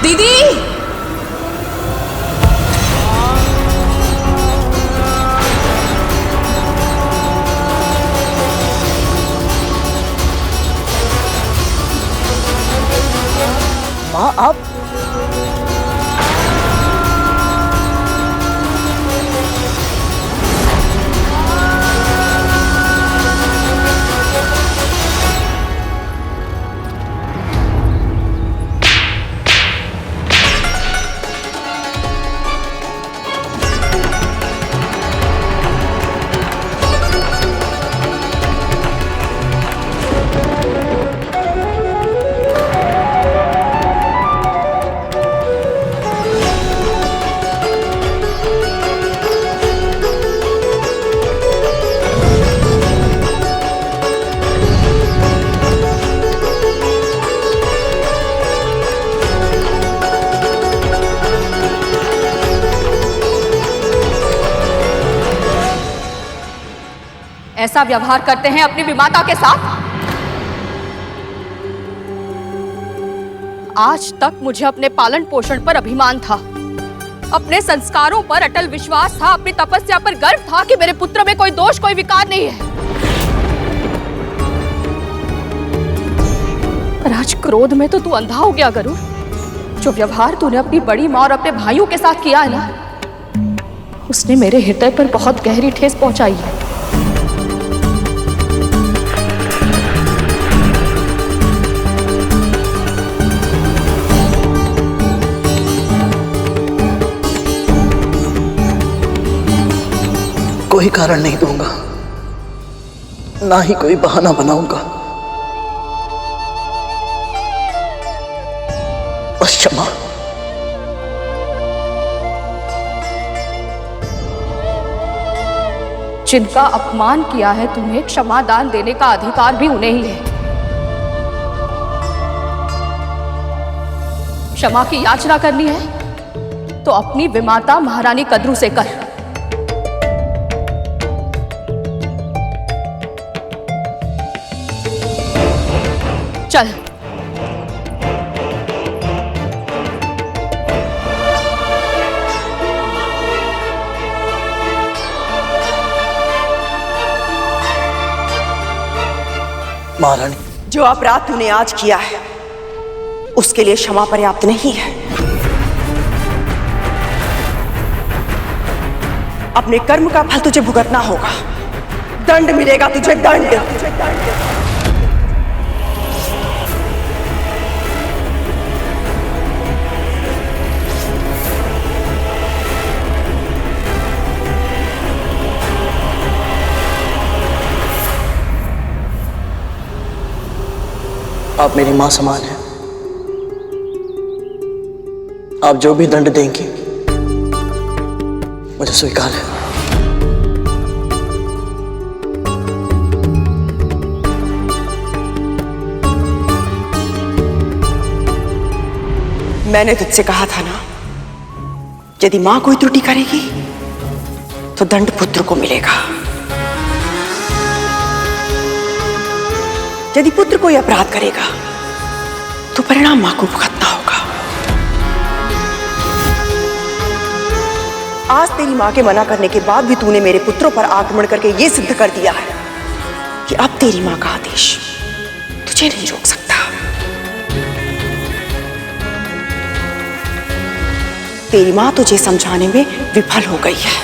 दीदी माँ आप ऐसा व्यवहार करते हैं अपनी विमाता के साथ? आज तक मुझे अपने पालन पोषण पर अभिमान था, अपने संस्कारों पर अटल विश्वास था, अपनी तपस्या पर गर्व था कि मेरे पुत्र में कोई दोष कोई विकार नहीं है। पर आज क्रोध में तो तू अंधा हो गया गरुड़। जो व्यवहार तूने अपनी बड़ी माँ और अपने भाइयों के साथ किया है ना, उसने मेरे हृदय पर बहुत गहरी ठेस पहुंचाई है। कोई कारण नहीं दूंगा, ना ही कोई बहाना बनाऊंगा। बस क्षमा। जिनका अपमान किया है तुम्हें, क्षमा दान देने का अधिकार भी उन्हें ही है। क्षमा की याचना करनी है तो अपनी विमाता महारानी कद्रू से कर। चल। महारानी, जो अपराध तूने आज किया है उसके लिए क्षमा पर्याप्त नहीं है। अपने कर्म का फल तुझे भुगतना होगा। दंड मिलेगा तुझे, दंड। आप मेरी मां समान हैं। आप जो भी दंड देंगी मुझे स्वीकार है। मैंने तुझसे कहा था ना, यदि मां कोई त्रुटि करेगी तो दंड पुत्र को मिलेगा। यदि पुत्र कोई अपराध करेगा तो परिणाम मां को भुगतना होगा। आज तेरी मां के मना करने के बाद भी तूने मेरे पुत्रों पर आक्रमण करके यह सिद्ध कर दिया है कि अब तेरी मां का आदेश तुझे नहीं रोक सकता। तेरी मां तुझे समझाने में विफल हो गई है,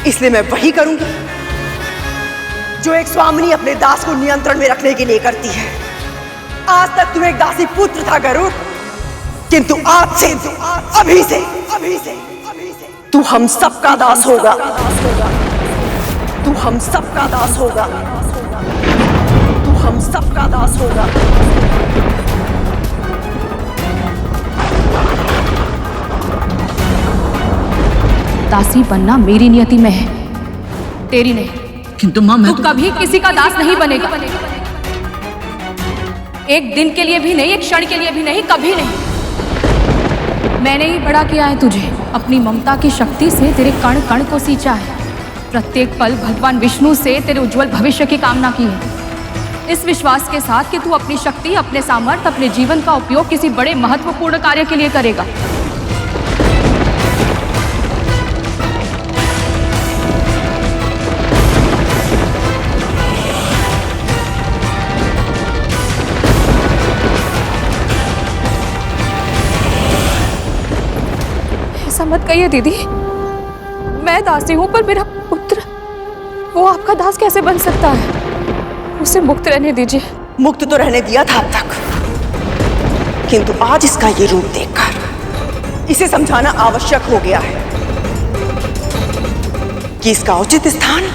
इसलिए मैं वही करूंगी जो एक स्वामिनी अपने दास को नियंत्रण में रखने के लिए करती है। आज तक तू एक दासी पुत्र था गरुड़, किंतु आज से, अभी से तू हम सबका दास होगा। तू हम सबका दास होगा। तू हम सबका दास होगा। दासी बनना मेरी नियति में है, तेरी नहीं। किंतु माँ मैं तू कभी किसी का दास नहीं बनेगा। एक दिन के लिए भी नहीं, एक क्षण के लिए भी नहीं, कभी नहीं। मैंने ही बड़ा किया है तुझे, अपनी ममता की शक्ति से तेरे कण कण को सींचा है, प्रत्येक पल भगवान विष्णु से तेरे उज्जवल भविष्य की कामना की है, इस विश्वास के साथ कि तू अपनी शक्ति, अपने सामर्थ्य, अपने जीवन का उपयोग किसी बड़े महत्वपूर्ण कार्य के लिए करेगा। ऐसा मत कहिए दीदी, मैं दासी हूं, पर मेरा पुत्र वो आपका दास कैसे बन सकता है? उसे मुक्त रहने दीजिए। मुक्त तो रहने दिया था अब तक, किंतु आज इसका ये रूप देखकर इसे समझाना आवश्यक हो गया है कि इसका उचित स्थान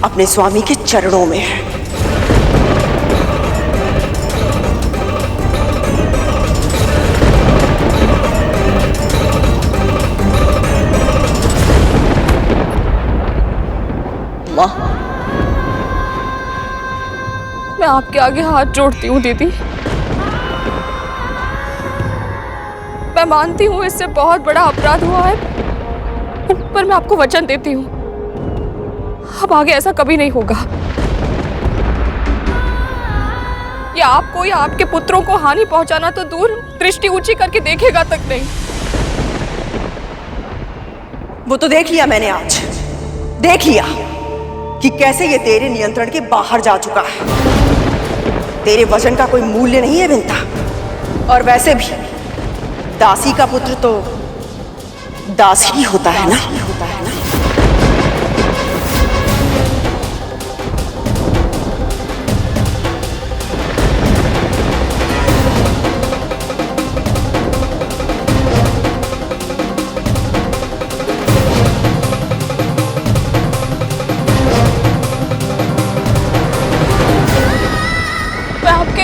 अपने स्वामी के चरणों में है। माँ, मैं आपके आगे हाथ जोड़ती हूँ दीदी। मैं मानती हूँ इससे बहुत बड़ा अपराध हुआ है, पर मैं आपको वचन देती हूँ अब आगे ऐसा कभी नहीं होगा। या आपको या आपके पुत्रों को हानि पहुंचाना तो दूर, दृष्टि ऊंची करके देखेगा तक नहीं। वो तो देख लिया मैंने, आज देख लिया कि कैसे ये तेरे नियंत्रण के बाहर जा चुका है। तेरे वचन का कोई मूल्य नहीं है विंता, और वैसे भी दासी का पुत्र तो दास ही होता है ना।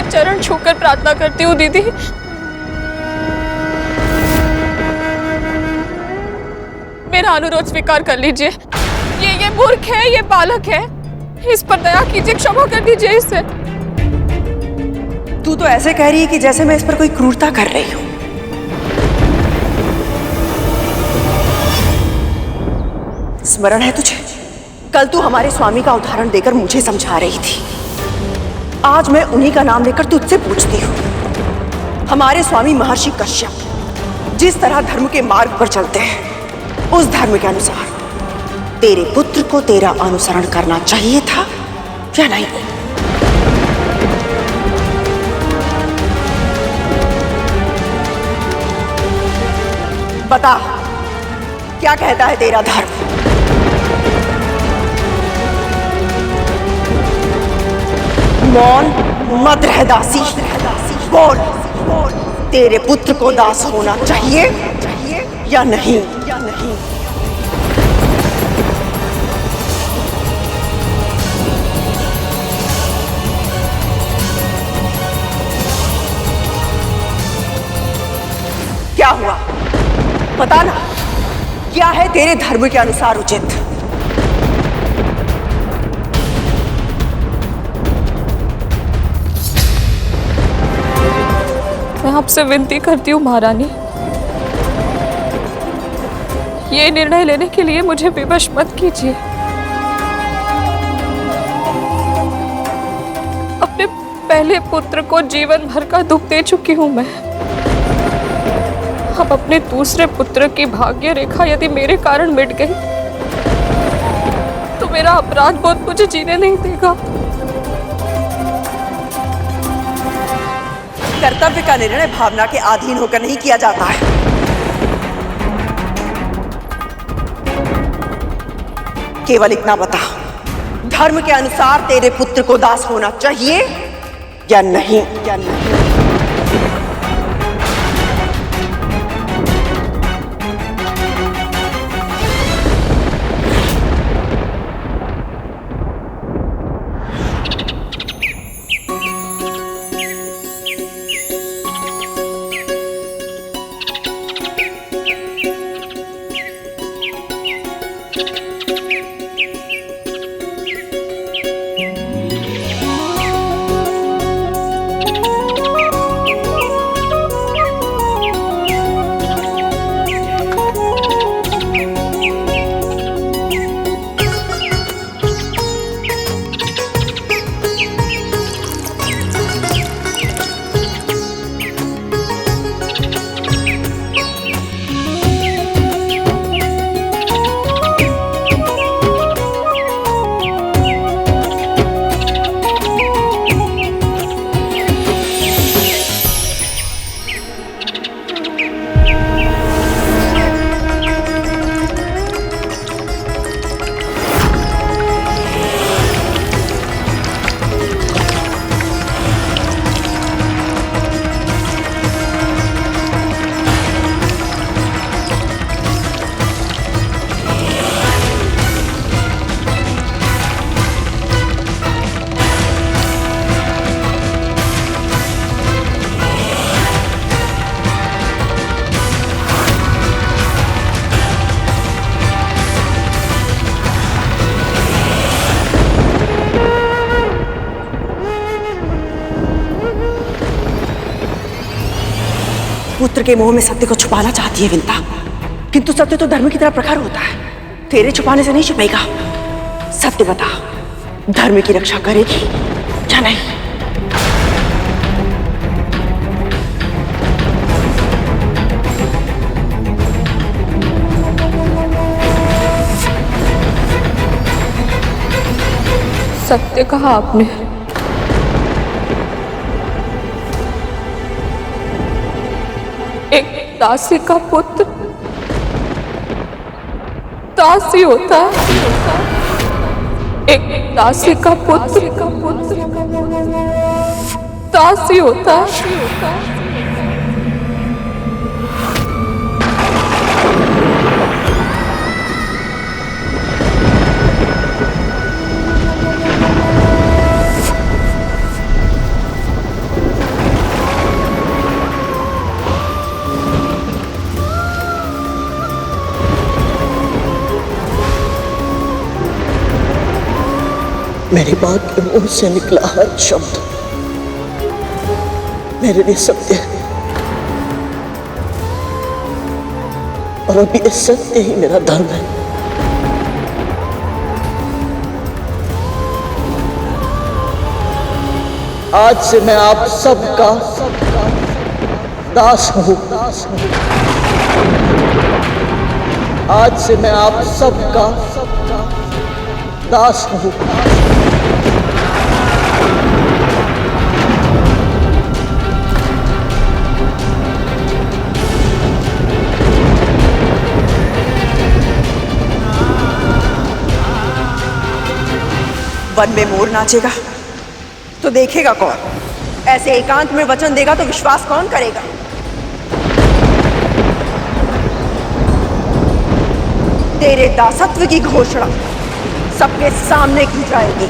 चरण छूकर प्रार्थना करती हूँ दीदी, मेरा अनुरोध स्वीकार कर लीजिए। ये मूर्ख है, ये बालक है, इस पर दया कीजिए, क्षमा कर दीजिए इसे। तू तो ऐसे कह रही है कि जैसे मैं इस पर कोई क्रूरता कर रही हूं। स्मरण है तुझे, कल तू हमारे स्वामी का उदाहरण देकर मुझे समझा रही थी। आज मैं उन्हीं का नाम लेकर तुझसे पूछती हूँ। हमारे स्वामी महर्षि कश्यप जिस तरह धर्म के मार्ग पर चलते हैं, उस धर्म के अनुसार तेरे पुत्र को तेरा अनुसरण करना चाहिए था या नहीं? बता, क्या कहता है तेरा धर्म? मौन मत रह दासी, बोल, तेरे पुत्र को दास होना चाहिए या नहीं? क्या हुआ, बता ना, क्या है तेरे धर्म के अनुसार उचित? मैं आपसे विनती करती हूँ महारानी, ये निर्णय लेने के लिए मुझे विवश मत कीजिए। अपने पहले पुत्र को जीवन भर का दुख दे चुकी हूँ मैं। अब अपने दूसरे पुत्र की भाग्य रेखा यदि मेरे कारण मिट गई तो मेरा अपराध बोध मुझे जीने नहीं देगा। कर्तव्य का निर्णय भावना के अधीन होकर नहीं किया जाता है। केवल इतना बता, धर्म के अनुसार तेरे पुत्र को दास होना चाहिए या नहीं? पुत्र के मोह में सत्य को छुपाना चाहती है विंता, किंतु सत्य तो धर्म की तरह प्रखर होता है। तेरे छुपाने से नहीं छुपेगा। सत्य बता, धर्म की रक्षा करेगी या नहीं? सत्य कहा आपने। एक दासी का पुत्र दासी होता है। एक दासी का पुत्र दासी होता है। मेरी मां के मुंह से निकला हर शब्द मेरे लिए सत्य है, और अब ये सत्य ही मेरा धर्म है। आज से मैं आप सबका दास हूं। आज से मैं आप सबका दास हूं। वन में मोर नाचेगा तो देखेगा कौन? ऐसे एकांत में वचन देगा तो विश्वास कौन करेगा? तेरे दासत्व की घोषणा सबके सामने की जाएगी।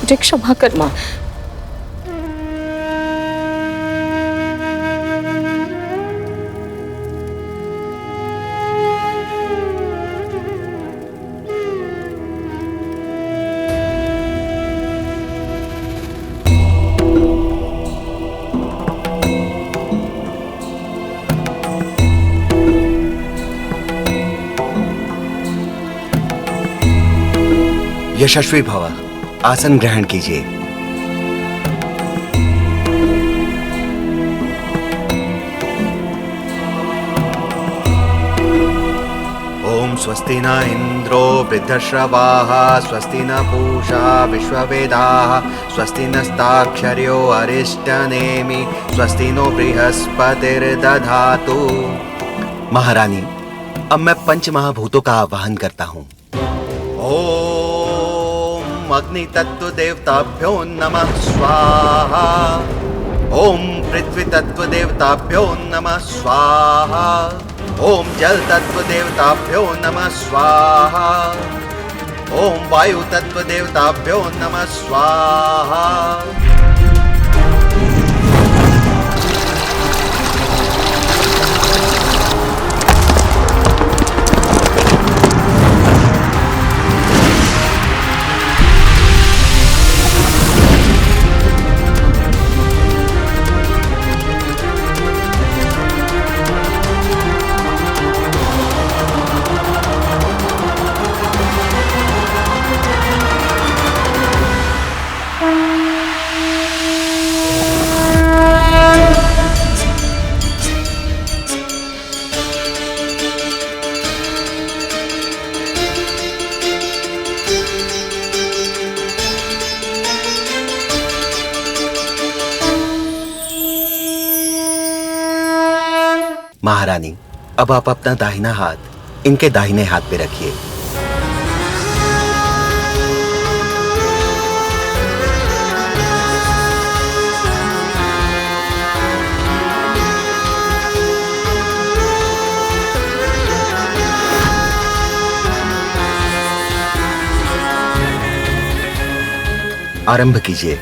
मुझे क्षमा कर मां। यशस्वी भव, आसन ग्रहण कीजिए। ओम स्वस्ति न इंद्रो वृद्धश्रवाः, स्वस्ति न पूषा विश्ववेदाः, स्वस्ति नस्ताक्षर्यो अरिष्टनेमि, स्वस्ति नो बृहस्पतिर्दधातु। महारानी, अब मैं पंच महाभूतों का आवाहन करता हूँ। ओम अग्नि तत्व देवताभ्यो नमः स्वाहा। ओम पृथ्वी तत्व देवताभ्यो नमः स्वाहा। ओम जल तत्व देवताभ्यो नमः स्वाहा। ओम वायु तत्व देवताभ्यो नमः स्वाहा। महारानी, अब आप अपना दाहिना हाथ इनके दाहिने हाथ पे रखिए। आरंभ कीजिए।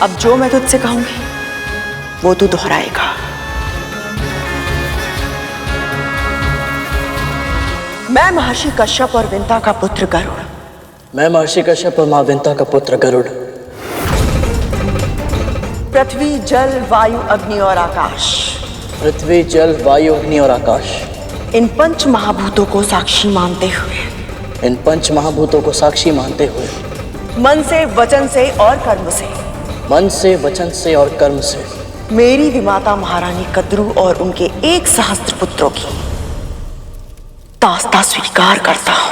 अब जो मैं तुझसे कहूंगी वो तू दोहराएगा। मैं महर्षि कश्यप और विंता का पुत्र गरुड़। मैं महर्षि कश्यप और मां विंता का पुत्र गरुड़। पृथ्वी, जल, वायु, अग्नि और आकाश। पृथ्वी, जल, वायु, अग्नि और आकाश। इन पंच महाभूतों को साक्षी मानते हुए। इन पंच महाभूतों को साक्षी मानते हुए। मन से, वचन से और कर्म से। मन से, वचन से और कर्म से। मेरी विमाता महारानी कद्रू और उनके 1 सहस्त्र पुत्रों की दास्ता स्वीकार करता हूं।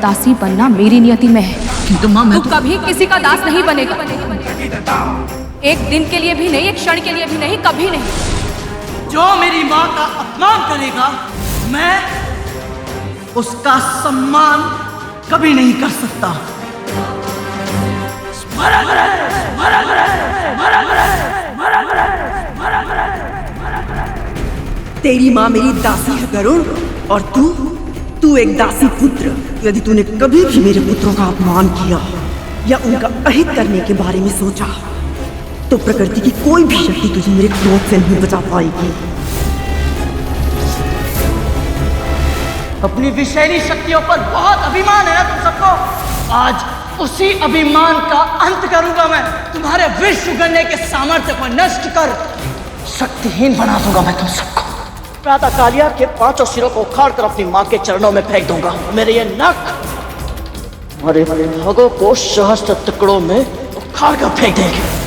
दासी बनना मेरी नियति में है। तू कभी किसी का दास नहीं बनेगा। एक दिन के लिए भी नहीं, एक क्षण के लिए भी नहीं, कभी नहीं। जो मेरी माँ का अपमान करेगा, मैं उसका सम्मान कभी नहीं कर सकता। तेरी माँ मेरी दासी है गरुड़, और तू एक दासी पुत्र। यदि तूने कभी भी मेरे पुत्रों का अपमान किया या उनका अहित करने के बारे में सोचा, तो प्रकृति की कोई भी शक्ति तुझे मेरे क्रोध से नहीं बचा पाएगी। अपनी विषैली शक्तियों पर बहुत अभिमान है ना तुम सबको। आज उसी अभिमान का अंत करूंगा मैं। तुम्हारे विष उगलने के सामर्थ्य को नष्ट कर शक्तिहीन बना दूंगा मैं तुम सबको। प्रातः कालिया के 5 सिरों को उखाड़ कर अपनी माँ के चरणों में फेंक दूंगा। मेरे ये नख हमारे भागों को सहस्त्र टुकड़ों में उखाड़ कर फेंक देंगे।